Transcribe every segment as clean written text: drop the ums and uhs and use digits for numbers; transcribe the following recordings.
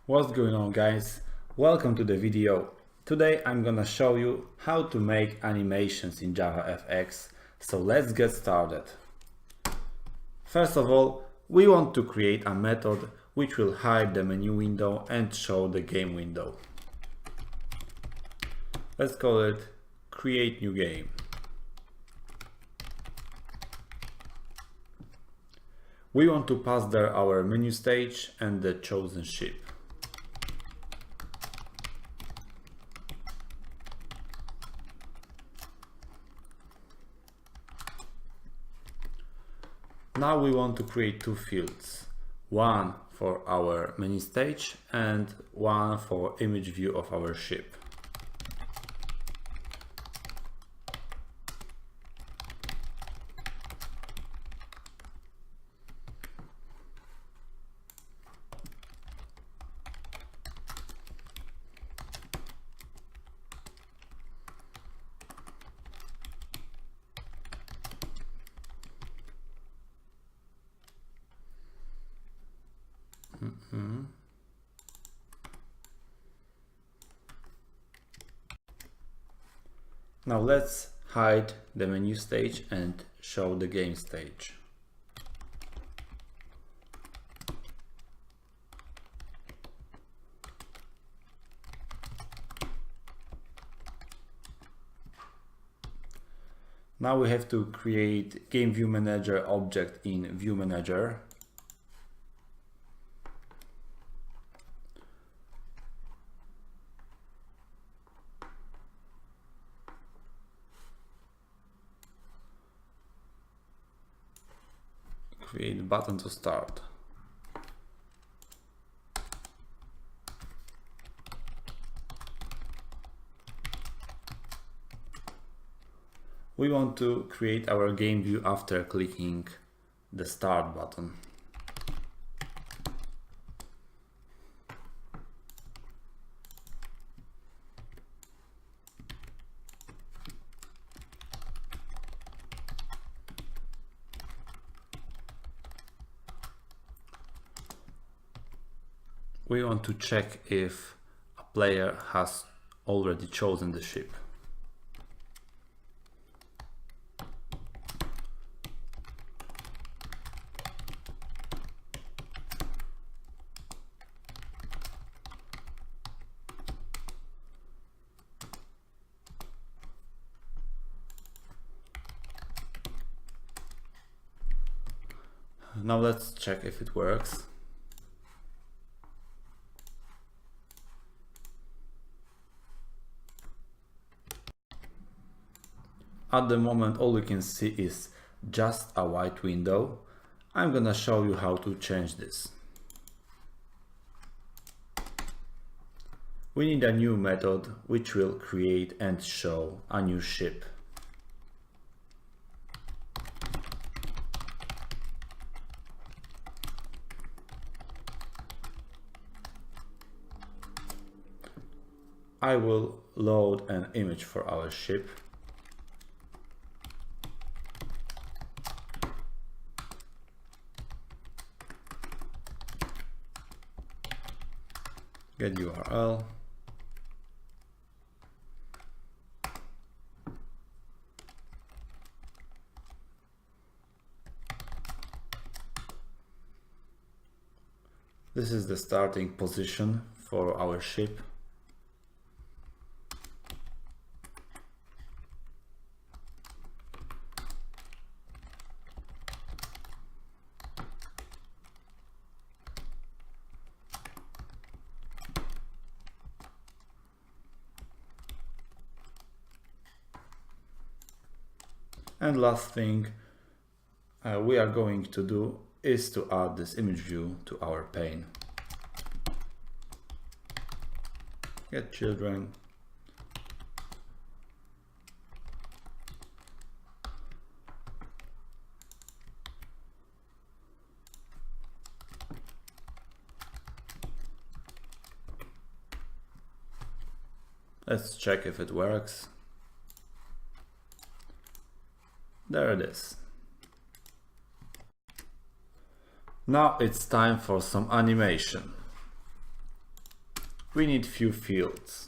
What's going on, guys? Welcome to the video. Today I'm gonna show you how to make animations in JavaFX. So let's get started. First of all, we want to create a method which will hide the menu window and show the game window. Let's call it create new game. We want to pass there our menu stage and the chosen ship. Now we want to create two fields, one for our menu stage and one for image view of our ship. Now let's hide the menu stage and show the game stage. Now we have to create game view manager object in view manager. Create button to start. We want to create our game view after clicking the start button. We want to check if a player has already chosen the ship. Now let's check if it works. At the moment, all you can see is just a white window. I'm gonna show you how to change this. We need a new method which will create and show a new ship. I will load an image for our ship. Get URL. This is the starting position for our ship. And last thing we are going to do is to add this image view to our pane. Get children. Let's check if it works. There it is. Now it's time for some animation. we need few fields.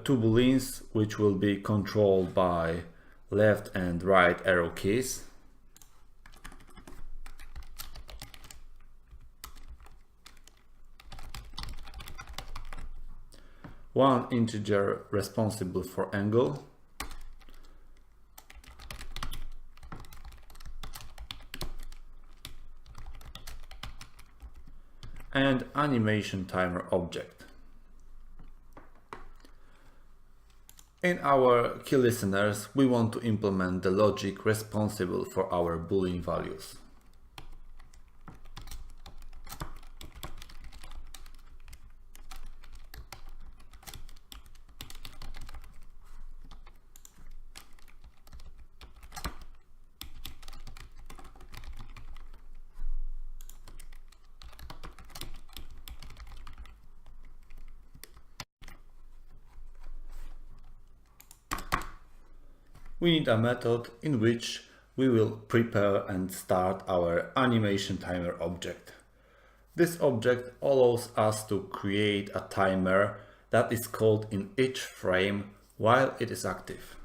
Two booleans which will be controlled by left and right arrow keys. One integer responsible for angle. And animation timer object. In our key listeners, we want to implement the logic responsible for our Boolean values. We need a method in which we will prepare and start our animation timer object. This object allows us to create a timer that is called in each frame while it is active.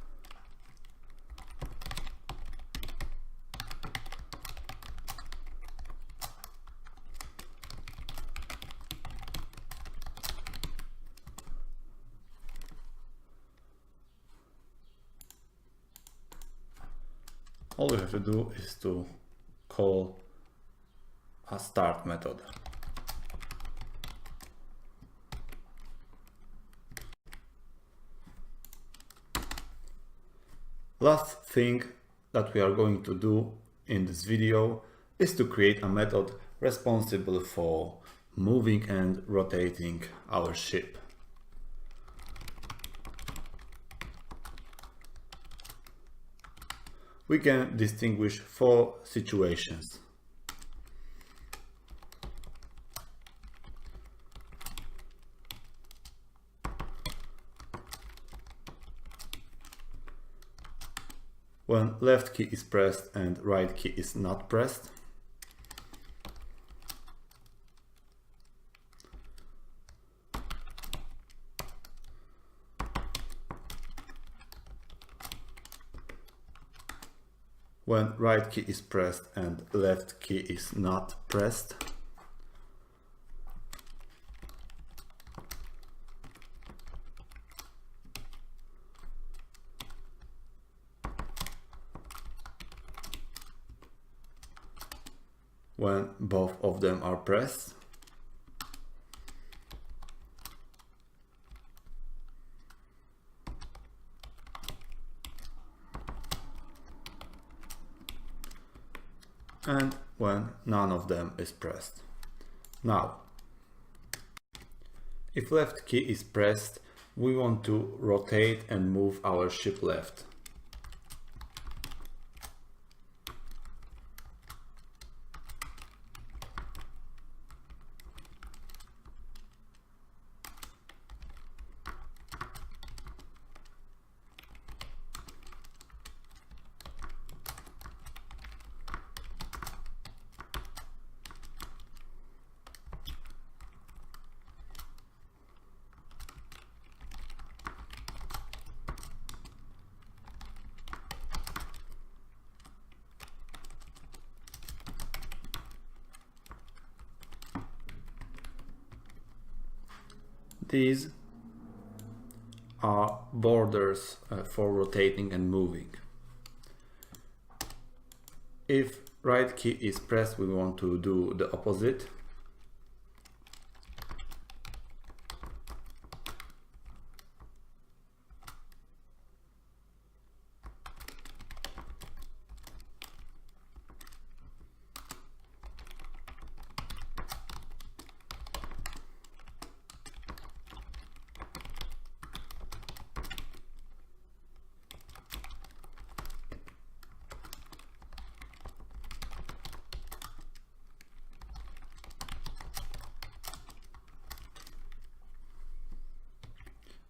All we have to do is to call a start method. Last thing that we are going to do in this video is to create a method responsible for moving and rotating our ship. We can distinguish 4 situations. When left key is pressed and right key is not pressed. When right key is pressed and left key is not pressed. When both of them are pressed. And when none of them is pressed. Now, if left key is pressed, we want to rotate and move our ship left. These are borders for rotating and moving. If right key is pressed, we want to do the opposite.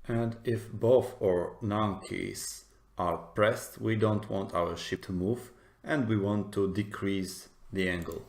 And if both or none keys are pressed, we don't want our ship to move and we want to decrease the angle.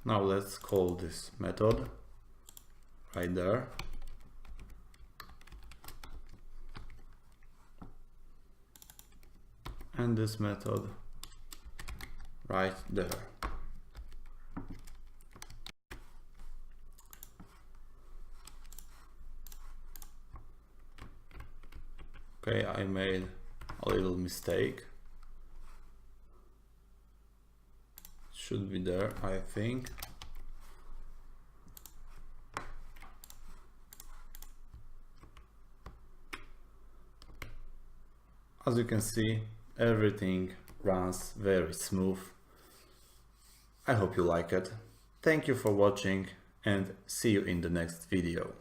Now let's call this method right there. And this method right there. Okay, I made a little mistake. Should be there, I think. As you can see, everything runs very smooth. I hope you like it. Thank you for watching and see you in the next video.